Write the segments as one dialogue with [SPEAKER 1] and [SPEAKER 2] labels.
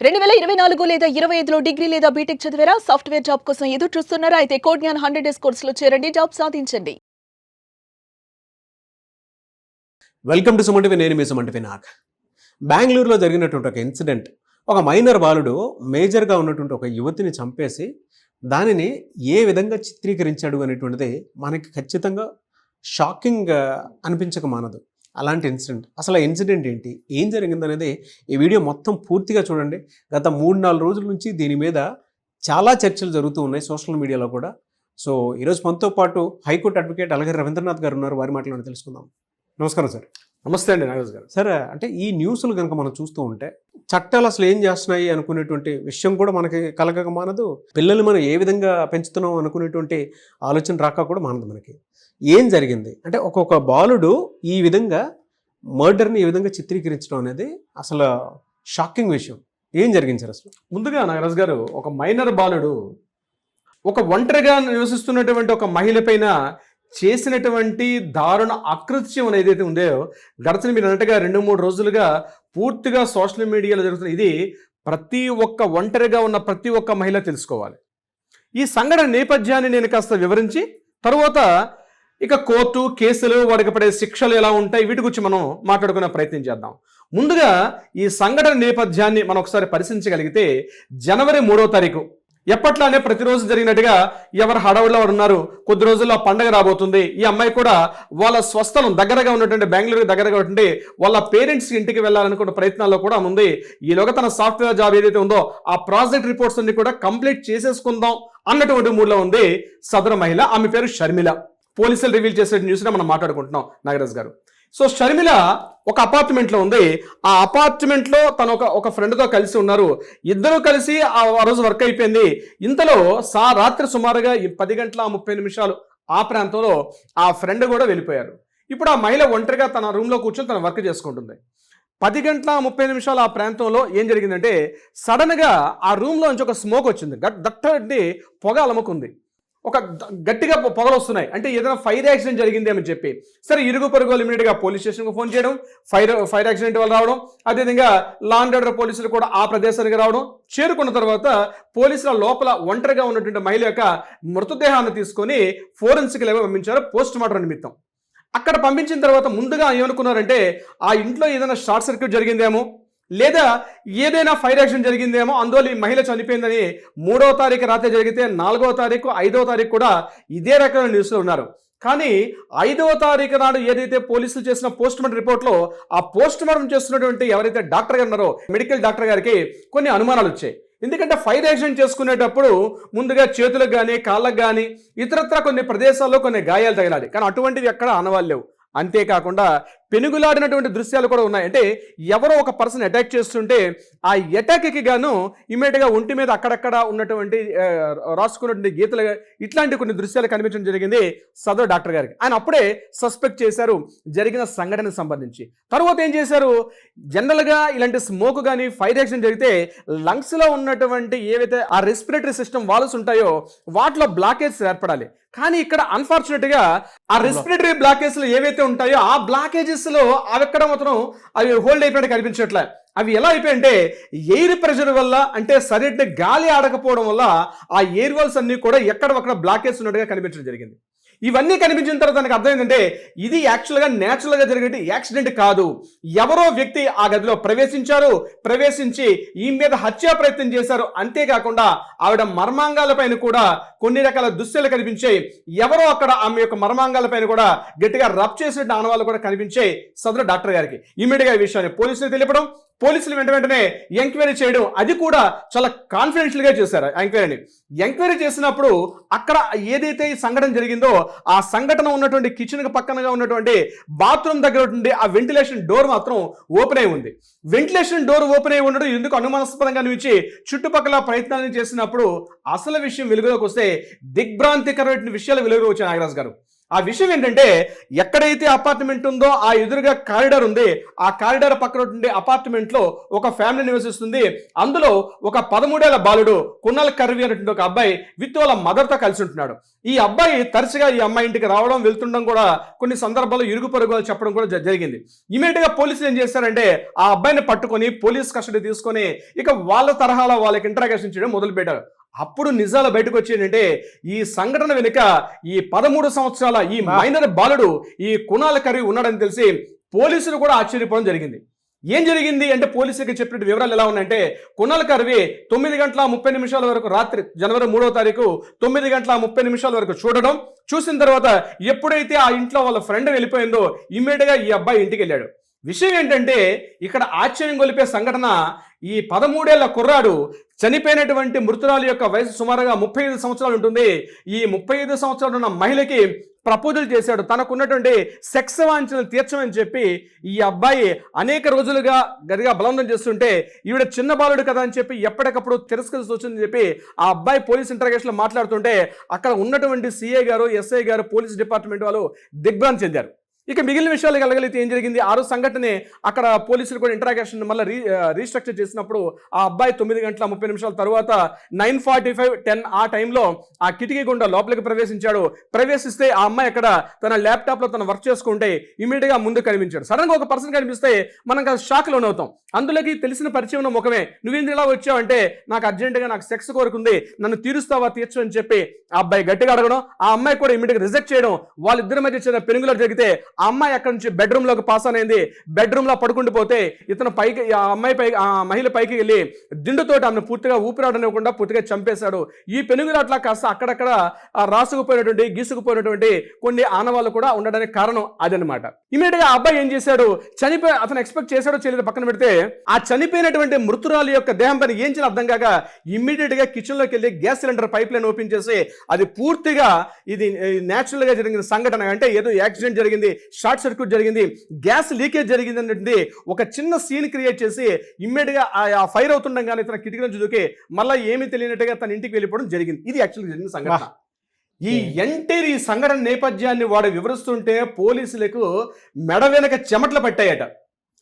[SPEAKER 1] 2024 లేదా 25లో డిగ్రీ లేదా బీటెక్ చదివారా? సాఫ్ట్‌వేర్ జాబ్ కోసం ఎదురు చూస్తున్నారా? అయితే కోడ్ జ్ఞాన్ 100 డేస్ కోర్సులో చేరండి, జాబ్ సాధించండి.
[SPEAKER 2] Welcome to Suman TV. నేను మీ సుమన్ టీవీ నాగ్. బెంగళూరులో జరిగినటువంటి ఒక ఇన్సిడెంట్, ఒక మైనర్ బాలుడు మేజర్గా ఉన్నటువంటి ఒక యువతిని చంపేసి దానిని ఏ విధంగా చిత్రీకరించాడు అనేటువంటిది మనకి ఖచ్చితంగా షాకింగ్ అనిపించక మానదు. అలాంటి ఇన్సిడెంట్, అసలు ఆ ఇన్సిడెంట్ ఏంటి, ఏం జరిగిందనేది ఈ వీడియో మొత్తం పూర్తిగా చూడండి. గత 3-4 రోజుల నుంచి దీని మీద చాలా చర్చలు జరుగుతూ ఉన్నాయి సోషల్ మీడియాలో కూడా. సో ఈరోజు మనతో పాటు హైకోర్టు అడ్వకేట్ అలగరి రవీంద్రనాథ్ గారు ఉన్నారు. వారి మాటలను తెలుసుకుందాం. నమస్కారం సార్.
[SPEAKER 3] నమస్తే అండి నాగరాజ్ గారు.
[SPEAKER 2] సరే, అంటే ఈ న్యూస్లు కనుక మనం చూస్తూ ఉంటే చట్టాలు అసలు ఏం చేస్తున్నాయి అనుకునేటువంటి విషయం కూడా మనకి కలగక మానదు. పిల్లలు మనం ఏ విధంగా పెంచుతున్నాం అనుకునేటువంటి ఆలోచన రాక కూడా మానదు మనకి. ఏం జరిగింది అంటే ఒక్కొక్క బాలుడు ఈ విధంగా మర్డర్ని ఈ విధంగా చిత్రీకరించడం అనేది అసలు షాకింగ్ విషయం. ఏం జరిగింది సార్ అసలు?
[SPEAKER 3] ముందుగా నాగరాజ్ గారు, ఒక మైనర్ బాలుడు ఒక ఒంటరిగా నివసిస్తున్నటువంటి ఒక మహిళ పైన చేసినటువంటి దారుణ అకృత్యం ఏదైతే ఉందో, గడచిన మీరు అన్నట్టుగా 2-3 రోజులుగా పూర్తిగా సోషల్ మీడియాలో జరుగుతున్న ఇది ప్రతి ఒక్క ఒంటరిగా ఉన్న ప్రతి ఒక్క మహిళ తెలుసుకోవాలి. ఈ సంఘటన నేపథ్యాన్ని నేను కాస్త వివరించి తరువాత ఇక కోర్టు కేసులు, వాడికి పడే శిక్షలు ఎలా ఉంటాయి, వీటి గురించి మనం మాట్లాడుకునే ప్రయత్నం చేద్దాం. ముందుగా ఈ సంఘటన నేపథ్యాన్ని మనం ఒకసారి పరిశీలించగలిగితే, జనవరి 3వ తారీఖు ఎప్పట్లానే ప్రతిరోజు జరిగినట్టుగా ఎవరు హడావుడిలో వారు ఉన్నారు. కొద్ది రోజుల్లో పండగ రాబోతుంది. ఈ అమ్మాయి కూడా వాళ్ళ స్వస్థలం దగ్గరగా ఉన్నటువంటి బెంగళూరుకి దగ్గరగా ఉన్నటువంటి వాళ్ళ పేరెంట్స్ ఇంటికి వెళ్ళాలనుకున్న ప్రయత్నాల్లో కూడా ఉంది. ఈలోగా తన సాఫ్ట్వేర్ జాబ్ ఏదైతే ఉందో ఆ ప్రాజెక్ట్ రిపోర్ట్స్ అన్ని కూడా కంప్లీట్ చేసేసుకుందాం అన్నటువంటి మూడ్లో ఉంది సదరు మహిళ. ఆమె పేరు షర్మిల. పోలీసులు రివీల్ చేసే న్యూస్ని మనం మాట్లాడుకుంటున్నాం నాగరాజ్ గారు. సో షర్మిల ఒక అపార్ట్మెంట్లో ఉంది. ఆ అపార్ట్మెంట్లో తను ఒక ఫ్రెండ్తో కలిసి ఉన్నారు. ఇద్దరు కలిసి ఆ రోజు వర్క్ అయిపోయింది. ఇంతలో రాత్రి సుమారుగా 10:30 ఆ ప్రాంతంలో ఆ ఫ్రెండ్ కూడా వెళ్ళిపోయారు. ఇప్పుడు ఆ మహిళ ఒంటరిగా తన రూమ్లో కూర్చొని తన వర్క్ చేసుకుంటుంది. 10:30 ఆ ప్రాంతంలో ఏం జరిగిందంటే, సడన్గా ఆ రూమ్లో నుంచి ఒక స్మోక్ వచ్చింది. దట్టండి పొగ అలముకుంది. ఒక గట్టిగా పొగలు వస్తున్నాయి. అంటే ఏదైనా ఫైర్ యాక్సిడెంట్ జరిగింది అని చెప్పి సరే ఇరుగు పొరుగు ఇమీడియట్గా పోలీస్ స్టేషన్కి ఫోన్ చేయడం, ఫైర్ యాక్సిడెంట్ వాళ్ళు రావడం, అదేవిధంగా లా అండ్ ఆర్డర్ పోలీసులు కూడా ఆ ప్రదేశానికి రావడం. చేరుకున్న తర్వాత పోలీసుల లోపల ఒంటరిగా ఉన్నటువంటి మహిళ యొక్క మృతదేహాన్ని తీసుకొని ఫోరెన్సిక్ ల్యాబ్ పంపించారు పోస్ట్ మార్టం నిమిత్తం. అక్కడ పంపించిన తర్వాత ముందుగా ఏమనుకున్నారంటే, ఆ ఇంట్లో ఏదైనా షార్ట్ సర్క్యూట్ జరిగిందేమో, లేదా ఏదైనా ఫైర్ యాక్సిడెంట్ జరిగిందేమో, అందువల్ల ఈ మహిళ చనిపోయిందని 3వ తారీఖు రాత్రి జరిగితే 4వ తారీఖు 5వ తారీఖు కూడా ఇదే రకమైన న్యూస్లో ఉన్నారు. కానీ 5వ తారీఖు నాడు ఏదైతే పోలీసులు చేసిన పోస్ట్ మార్టం రిపోర్ట్లో ఆ పోస్ట్ మార్టం చేస్తున్నటువంటి ఎవరైతే డాక్టర్ గారు ఉన్నారో మెడికల్ డాక్టర్ గారికి కొన్ని అనుమానాలు వచ్చాయి. ఎందుకంటే ఫైర్ యాక్సిడెంట్ చేసుకునేటప్పుడు ముందుగా చేతులకు కానీ కాళ్ళకు కానీ ఇతరత్ర కొన్ని ప్రదేశాల్లో కొన్ని గాయాలు తగిలాలి. కానీ అటువంటివి ఎక్కడ ఆనవాళ్ళు లేవు. అంతేకాకుండా పెనుగులాడినటువంటి దృశ్యాలు కూడా ఉన్నాయి. అంటే ఎవరో ఒక పర్సన్ అటాక్ చేస్తుంటే ఆ అటాక్కి గాను ఇమీడియట్గా ఒంటి మీద అక్కడక్కడ ఉన్నటువంటి రాసుకున్నటువంటి గీతలు, ఇట్లాంటి కొన్ని దృశ్యాలు కనిపించడం జరిగింది సదరు డాక్టర్ గారికి. ఆయన అప్పుడే సస్పెక్ట్ చేశారు జరిగిన సంఘటనకు సంబంధించి. తర్వాత ఏం చేశారు, జనరల్గా ఇలాంటి స్మోక్ కానీ ఫైర్ యాక్సిడెంట్ జరిగితే లంగ్స్లో ఉన్నటువంటి ఏవైతే ఆ రెస్పిరేటరీ సిస్టమ్ వాల్వ్స్ ఉంటాయో వాటిలో బ్లాకేజ్ ఏర్పడాలి. కానీ ఇక్కడ అన్ఫార్చునేట్గా ఆ రెస్పిరేటరీ బ్లాకేజ్లు ఏవైతే ఉంటాయో ఆ బ్లాకేజెస్లో అవి ఎక్కడ మాత్రం అవి హోల్డ్ అయిపోయినట్టు కనిపించట్లే. అవి ఎలా అయిపోయాయంటే ఎయిర్ ప్రెషర్ వల్ల, అంటే సరైన గాలి ఆడకపోవడం వల్ల ఆ ఎయిర్ వాల్స్ అన్ని కూడా ఎక్కడొక్కడ బ్లాకేజ్ ఉన్నట్టుగా కనిపించడం జరిగింది. ఇవన్నీ కనిపించిన తర్వాత నాకు అర్థమైందంటే ఇది యాక్చువల్గా న్యాచురల్గా జరిగే యాక్సిడెంట్ కాదు. ఎవరో వ్యక్తి ఆ గదిలో ప్రవేశించి ఈ మీద హత్యా ప్రయత్నం చేశారు. అంతేకాకుండా ఆవిడ మర్మాంగాలపైన కూడా కొన్ని రకాల దుశ్యాలు కనిపించాయి. ఎవరో అక్కడ ఆమె యొక్క మర్మాంగాలపైన కూడా గట్టిగా రబ్ చేసిన ఆనవాళ్ళు కూడా కనిపించాయి సదరు డాక్టర్ గారికి. ఇమీడియట్గా ఈ విషయాన్ని పోలీసులు తెలియపడం, పోలీసులు వెంటనే ఎంక్వైరీ చేయడం, అది కూడా చాలా కాన్ఫిడెన్షియల్గా చేశారు. ఎంక్వైరీ చేసినప్పుడు అక్కడ ఏదైతే ఈ సంఘటన జరిగిందో ఆ సంఘటన ఉన్నటువంటి కిచెన్కి పక్కనగా ఉన్నటువంటి బాత్రూమ్ దగ్గర ఉండే ఆ వెంటిలేషన్ డోర్ మాత్రం ఓపెన్ అయి ఉంది. వెంటిలేషన్ డోర్ ఓపెన్ అయి ఉండడం ఎందుకు అనుమానాస్పదంగా అనిపించి చుట్టుపక్కల ప్రయత్నాలను చేసినప్పుడు అసలు విషయం వెలుగులోకి వస్తే దిగ్భ్రాంతికరమైన విషయాలు వెలుగులోకి వచ్చాయి నాగరాజ్ గారు. ఆ విషయం ఏంటంటే ఎక్కడైతే అపార్ట్మెంట్ ఉందో ఆ ఎదురుగా కారిడార్ ఉంది. ఆ కారిడార్ పక్కన ఉండే అపార్ట్మెంట్ లో ఒక ఫ్యామిలీ నివసిస్తుంది. అందులో ఒక 13 ఏళ్ల బాలుడు కున్నాల్ కర్వి అనేటువంటి ఒక అబ్బాయి విత్ వాళ్ళ మదర్ తో కలిసి ఉంటున్నాడు. ఈ అబ్బాయి తరచుగా ఈ అమ్మాయి ఇంటికి రావడం వెళ్తుండడం కూడా కొన్ని సందర్భాల్లో ఇరుగు పొరుగు చెప్పడం కూడా జరిగింది. ఇమీడియట్ గా పోలీసులు ఏం చేశారంటే ఆ అబ్బాయిని పట్టుకొని పోలీస్ కస్టడీ తీసుకొని ఇక వాళ్ళ తరహాలో వాళ్ళకి ఇంటరాగేషన్ చేయడం మొదలు పెట్టారు. అప్పుడు నిజాలు బయటకు వచ్చేటంటే ఈ సంఘటన వెనుక ఈ 13 సంవత్సరాల ఈ మైనర్ బాలుడు ఈ కునాల్ కర్వి ఉన్నాడని తెలిసి పోలీసులు కూడా ఆశ్చర్యపోవడం జరిగింది. ఏం జరిగింది అంటే పోలీసులకు చెప్పిన వివరాలు ఎలా ఉన్నాయంటే కునాల్ కర్వి 9:30 వరకు రాత్రి జనవరి 3వ తారీఖు 9:30 వరకు చూసిన తర్వాత ఎప్పుడైతే ఆ ఇంట్లో వాళ్ళ ఫ్రెండ్ వెళ్ళిపోయిందో ఇమ్మీడియట్ గా ఈ అబ్బాయి ఇంటికి వెళ్ళాడు. విషయం ఏంటంటే ఇక్కడ ఆశ్చర్యం గొలిపే సంఘటన ఈ 13 ఏళ్ల కుర్రాడు చనిపోయినటువంటి మృతురాలు యొక్క వయసు సుమారుగా 35 సంవత్సరాలు ఉంటుంది. ఈ 35 సంవత్సరాలు ఉన్న మహిళకి ప్రపోజల్ చేశాడు. తనకున్నటువంటి సెక్స్ వాంఛనలు తీర్చమని చెప్పి ఈ అబ్బాయి అనేక రోజులుగా గదిగా బలవంతం చేస్తుంటే ఈవిడ చిన్న బాలుడు కదా అని చెప్పి ఎప్పటికప్పుడు తిరస్కరిస్తూ వచ్చిందని చెప్పి ఆ అబ్బాయి పోలీస్ ఇంటరాగేషన్లో మాట్లాడుతుంటే అక్కడ ఉన్నటువంటి సిఐ గారు, ఎస్ఐ గారు, పోలీస్ డిపార్ట్మెంట్ వాళ్ళు దిగ్భ్రాంతి చెందారు. ఇక మిగిలిన విషయాలు కలగలిగితే ఏం జరిగింది, ఆ రోజు సంఘటనే అక్కడ పోలీసులు కూడా ఇంటరాగేషన్ మళ్ళీ రీస్ట్రక్చర్ చేసినప్పుడు ఆ అబ్బాయి 9:30 తర్వాత 9:45, 10 ఆ టైంలో ఆ కిటికీ గుండా లోపలికి ప్రవేశించాడు. ప్రవేశిస్తే ఆ అమ్మాయి అక్కడ తన ల్యాప్టాప్ లో తన వర్క్ చేసుకుంటే ఇమీడియట్ గా ముందు కనిపించాడు. సడన్ గా ఒక పర్సన్ కనిపిస్తే మనం షాక్ లోన్ అవుతాం. అందులోకి తెలిసిన పరిచయం ఉన్న ముఖమే. నువ్వేంది ఇలా వచ్చావు అంటే నాకు అర్జెంటుగా నాకు సెక్స్ కోరుకుంది, నన్ను తీరుస్తావా తీర్చు అని చెప్పి ఆ అబ్బాయి గట్టిగా అడగడం, ఆ అమ్మాయి కూడా ఇమీడియట్ రిజెక్ట్ చేయడం, వాళ్ళిద్దరి మధ్య చిన్న పెనుగులాట జరిగితే ఆ అమ్మాయి అక్కడి నుంచి బెడ్రూమ్ లోకి పాస్ అనేది. బెడ్రూమ్ లో పడుకుండిపోతే ఇతను పైకి ఆ అమ్మాయి పైకి ఆ మహిళ పైకి వెళ్ళి దిండుతోటి ఆమెను పూర్తిగా ఊపిరాడనివ్వకుండా పూర్తిగా చంపేశాడు. ఈ పెనుగులాట్లా కాస్త అక్కడక్కడ రాసుకుపోయినటువంటి గీసుకుపోయినటువంటి కొన్ని ఆనవాళ్ళు కూడా ఉండడానికి కారణం అదనమాట. ఇమీడియట్ గా ఆ అబ్బాయి ఏం చేశాడు, అతను ఎక్స్పెక్ట్ చేశాడో చేయలేదు పక్కన పెడితే ఆ చనిపోయినటువంటి మృతురాలు యొక్క దేహం పైన ఏం చేయాలి అర్థం కాక ఇమ్మీడియట్ గా కిచెన్ లోకి వెళ్ళి gas cylinder pipe line open చేసి అది పూర్తిగా ఇది న్యాచురల్ గా జరిగిన సంఘటన, అంటే ఏదో యాక్సిడెంట్ జరిగింది, షార్ట్ సర్క్యూట్ జరిగింది, గ్యాస్ లీకేజ్ జరిగింది అనేది ఒక చిన్న సీన్ క్రియేట్ చేసి ఇమ్మీడియట్ గా ఆ ఫైర్ అవుతుండగానే తన కిటికీ నుంచి దూకి మళ్ళీ ఏమీ తెలియనట్టుగా తన ఇంటికి వెళ్ళిపోవడం జరిగింది. ఇది యాక్చువల్గా జరిగిన సంఘటన. ఈ ఎంటైర్ ఈ సంఘటన నేపథ్యాన్ని వాడు వివరిస్తుంటే పోలీసులకు మెడ వెనక చెమటలు పట్టాయట.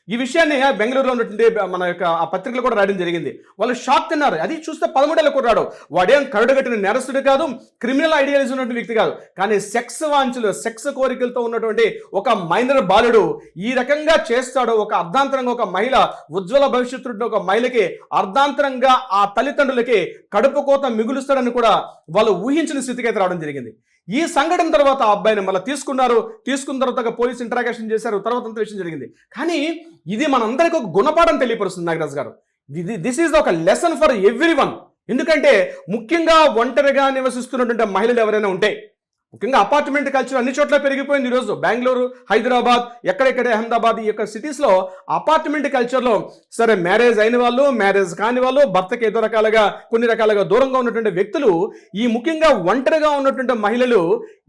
[SPEAKER 3] ఈ విషయాన్ని బెంగళూరులో ఉన్నటువంటి మన యొక్క ఆ పత్రికలు కూడా రాయడం జరిగింది. వాళ్ళు షాక్ తిన్నారు. అది చూస్తే 13 ఏళ్ల కుర్రాడు, వాడేం కరుడుగట్టిన నేరస్తుడు కాదు, క్రిమినల్ ఐడియాలజీ ఉన్నటువంటి వ్యక్తి కాదు, కానీ సెక్స్ వాంఛలు, సెక్స్ కోరికలతో ఉన్నటువంటి ఒక మైనర్ బాలుడు ఈ రకంగా చేస్తాడు. ఒక అర్ధాంతరంగా ఒక మహిళ, ఉజ్వల భవిష్యత్తు ఒక మహిళకి అర్ధాంతరంగా ఆ తల్లిదండ్రులకి కడుపు కోత మిగులుస్తాడని కూడా వాళ్ళు ఊహించిన స్థితికి అయితే రావడం జరిగింది. ఈ సంఘటన తర్వాత ఆ అబ్బాయిని మళ్ళీ తీసుకున్న తర్వాత పోలీస్ ఇంటరాగేషన్ చేశారు. తర్వాత అంత విషయం జరిగింది. కానీ ఇది మనందరికీ ఒక గుణపాఠం తెలియపరుస్తుంది నాగరాజ్ గారు. దిస్ ఈజ్ ఒక లెసన్ ఫర్ ఎవ్రీవన్. ఎందుకంటే ముఖ్యంగా ఒంటరిగా నివసిస్తున్నటువంటి మహిళలు ఎవరైనా ఉంటే, ముఖ్యంగా అపార్ట్మెంట్ కల్చర్ అన్ని చోట్ల పెరిగిపోయింది ఈరోజు. బెంగళూరు, హైదరాబాద్, ఎక్కడెక్కడ అహ్మదాబాద్, ఈ యొక్క సిటీస్లో అపార్ట్మెంట్ కల్చర్లో సరే మ్యారేజ్ అయిన వాళ్ళు, మ్యారేజ్ కాని వాళ్ళు, భర్తకి ఏదో రకాలుగా కొన్ని రకాలుగా దూరంగా ఉన్నటువంటి వ్యక్తులు, ఈ ముఖ్యంగా ఒంటరిగా ఉన్నటువంటి మహిళలు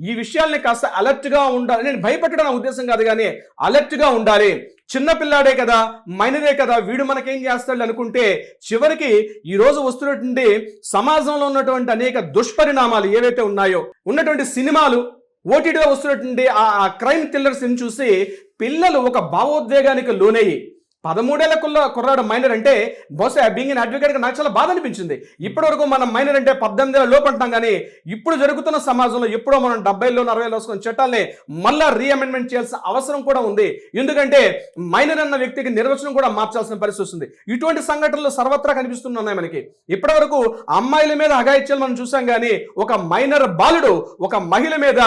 [SPEAKER 3] ఈ విషయాల్ని కాస్త అలర్ట్గా ఉండాలి. నేను భయపెట్టడం ఉద్దేశం కాదు, కానీ అలర్ట్గా ఉండాలి. చిన్నపిల్లాడే కదా, మైనరే కదా, వీడు మనకేం చేస్తాడు అనుకుంటే చివరికి ఈ రోజు వస్తున్నటువంటి సమాజంలో ఉన్నటువంటి అనేక దుష్పరిణామాలు ఏవైతే ఉన్నాయో, ఉన్నటువంటి సినిమాలు, ఓటీటీలో వస్తున్నటువంటి ఆ క్రైమ్ థ్రిల్లర్స్ చూసి పిల్లలు ఒక భావోద్వేగానికి లోనయ్యి 13 ఏళ్ల కుర్రాడు మైనర్ అంటే బహుశా బీయింగ్ అన్ అడ్వకేట్గా నాకు చాలా బాధ అనిపించింది. ఇప్పటి వరకు మనం మైనర్ అంటే 18 ఏళ్ల లోపు అంటాం, కానీ ఇప్పుడు జరుగుతున్న సమాజంలో ఎప్పుడో మనం 70లో 40లో వస్తున్న చట్టాలని మళ్ళా రీఅమెండ్మెంట్ చేయాల్సిన అవసరం కూడా ఉంది. ఎందుకంటే మైనర్ అన్న వ్యక్తికి నిర్వచనం కూడా మార్చాల్సిన పరిస్థితి వస్తుంది. ఇటువంటి సంఘటనలు సర్వత్రా కనిపిస్తున్నాయి మనకి. ఇప్పటి వరకు అమ్మాయిల మీద అఘాయిత్యాలు మనం చూసాం, కానీ ఒక మైనర్ బాలుడు ఒక మహిళ మీద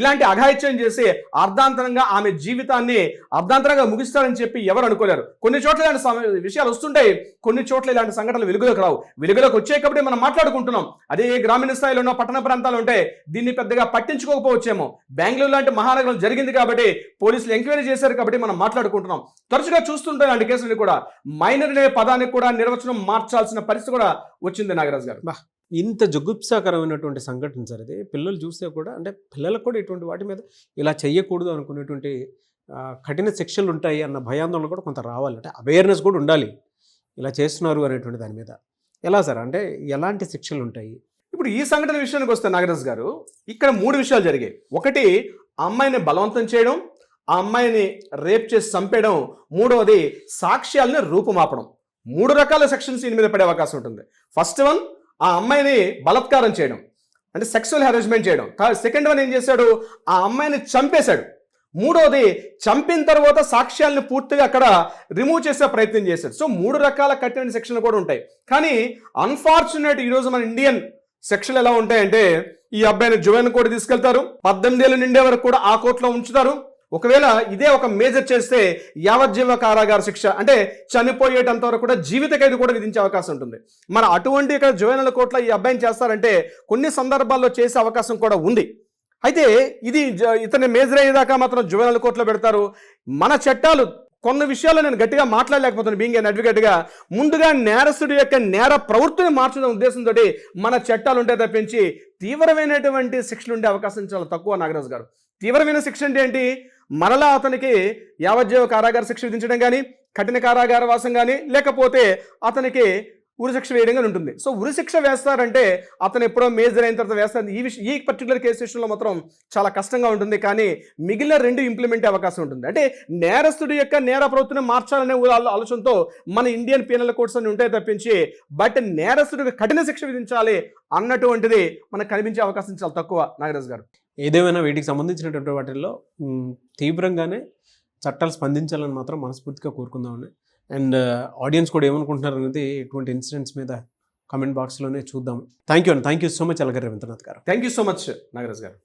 [SPEAKER 3] ఇలాంటి అఘాయిత్యం చేసి అర్ధాంతరంగా ఆమె జీవితాన్ని అర్ధాంతరంగా ముగిస్తారని చెప్పి ఎవరు అనుకోలేరు. కొన్ని చోట్ల ఇలాంటి విషయాలు వస్తుంటాయి, కొన్ని చోట్ల ఇలాంటి సంఘటనలు వెలుగులోకి రావు. వెలుగులోకి వచ్చే కాబట్టి మనం మాట్లాడుకుంటున్నాం. అదే గ్రామీణ స్థాయిలో ఉన్న పట్టణ ప్రాంతాలు ఉంటే దీన్ని పెద్దగా పట్టించుకోకపోవచ్చేమో. బెంగళూరు లాంటి మహానగరం జరిగింది కాబట్టి పోలీసులు ఎంక్వైరీ చేశారు కాబట్టి మనం మాట్లాడుకుంటున్నాం. తరచుగా చూస్తుంటాం ఇలాంటి కేసులు కూడా. మైనర్ అనే పదానికి కూడా నిర్వచనం మార్చాల్సిన పరిస్థితి కూడా వచ్చింది నాగరాజ్ గారు.
[SPEAKER 2] ఇంత జుగుప్సాకరమైనటువంటి సంఘటన సార్ ఇది. పిల్లలు చూస్తే కూడా, అంటే పిల్లలకు కూడా ఇటువంటి వాటి మీద ఇలా చెయ్యకూడదు అనుకునేటువంటి కఠిన శిక్షలు ఉంటాయి అన్న భయాందోళన కూడా కొంత రావాలి. అంటే అవేర్నెస్ కూడా ఉండాలి ఇలా చేస్తున్నారు అనేటువంటి దాని మీద. ఎలా సార్, అంటే ఎలాంటి శిక్షలు ఉంటాయి?
[SPEAKER 3] ఇప్పుడు ఈ సంఘటన విషయానికి వస్తే నాగరాజ్ గారు, ఇక్కడ 3 విషయాలు జరిగాయి. ఒకటి, ఆ అమ్మాయిని బలవంతం చేయడం, ఆ అమ్మాయిని రేప్ చేసి చంపేయడం, మూడవది సాక్ష్యాలని రూపుమాపడం. 3 రకాల సెక్షన్స్ దీని మీద పడే అవకాశం ఉంటుంది. ఫస్ట్ వన్, ఆ అమ్మాయిని బలాత్కారం చేయడం, అంటే సెక్సువల్ హెరాస్మెంట్ చేయడం. సెకండ్ వన్ ఏం చేశాడు, ఆ అమ్మాయిని చంపేశాడు. మూడవది, చంపిన తర్వాత సాక్ష్యాలను పూర్తిగా అక్కడ రిమూవ్ చేసే ప్రయత్నం చేశాడు. సో 3 రకాల కఠిన సెక్షన్లు కూడా ఉంటాయి. కానీ అన్ఫార్చునేట్ ఈరోజు మన ఇండియన్ సెక్షన్లు ఎలా ఉంటాయంటే, ఈ అబ్బాయిని జువెన్ కోర్టు తీసుకెళ్తారు, 18 ఏళ్ళు నిండే వరకు కూడా ఆ కోర్టులో ఉంచుతారు. ఒకవేళ ఇదే ఒక మేజర్ చేస్తే యావజ్జీవ కారాగార శిక్ష, అంటే చనిపోయేటంత వరకు కూడా జీవిత ఖైదు కూడా విధించే అవకాశం ఉంటుంది. మరి అటువంటి ఇక్కడ జువెనల్ కోర్టులో ఈ అబ్బాయిని చేస్తారంటే కొన్ని సందర్భాల్లో చేసే అవకాశం కూడా ఉంది. అయితే ఇది ఇతని మేజర్ అయ్యేదాకా మాత్రం జువెనల్ కోర్టులో పెడతారు. మన చట్టాలు కొన్ని విషయాల్లో నేను గట్టిగా మాట్లాడలేకపోతున్నాను బీయింగ్ అన్ అడ్వకేట్గా. ముందుగా నేరస్తుడి యొక్క నేర ప్రవృత్తిని మార్చడం ఉద్దేశంతో మన చట్టాలు ఉంటే తప్పించి తీవ్రమైనటువంటి శిక్షలు ఉండే అవకాశం చాలా తక్కువ. నాగరాజు గారు, తీవ్రమైన శిక్ష అంటే ఏంటి, మరలా అతనికి యావజ్జీవ కారాగార శిక్ష విధించడం కానీ, కఠిన కారాగార వాసం కానీ, లేకపోతే అతనికి ఉరిశిక్ష వేయడం కానీ ఉంటుంది. సో ఉరిశిక్ష వేస్తారంటే అతను ఎప్పుడో మేజర్ అయిన తర్వాత వేస్తారు. ఈ పర్టికులర్ కేసు విషయంలో మాత్రం చాలా కష్టంగా ఉంటుంది. కానీ మిగిలిన 2 ఇంప్లిమెంట్ అవకాశం ఉంటుంది. అంటే నేరస్తుడి యొక్క నేర ప్రవృత్తిని మార్చాలనే ఆలోచనతో మన ఇండియన్ పీనల్ కోడ్స్ అన్ని ఉంటాయి తప్పించి, బట్ నేరస్తుడికి కఠిన శిక్ష విధించాలి అన్నటువంటిది మనకు కనిపించే అవకాశం చాలా తక్కువ. నాగరాజు గారు,
[SPEAKER 2] ఏదేమైనా వీటికి సంబంధించినటువంటి వాటిల్లో తీవ్రంగానే చట్టాలు స్పందించాలని మాత్రం మనస్ఫూర్తిగా కోరుకుందామని. అండ్ ఆడియన్స్ కూడా ఏమనుకుంటున్నారు అనేది ఇటువంటి ఇన్సిడెంట్స్ మీద కామెంట్ బాక్స్లోనే చూద్దాం. Thank you so much Alagari Ravindranath గారు.
[SPEAKER 3] Thank you so much Nagaraju గారు.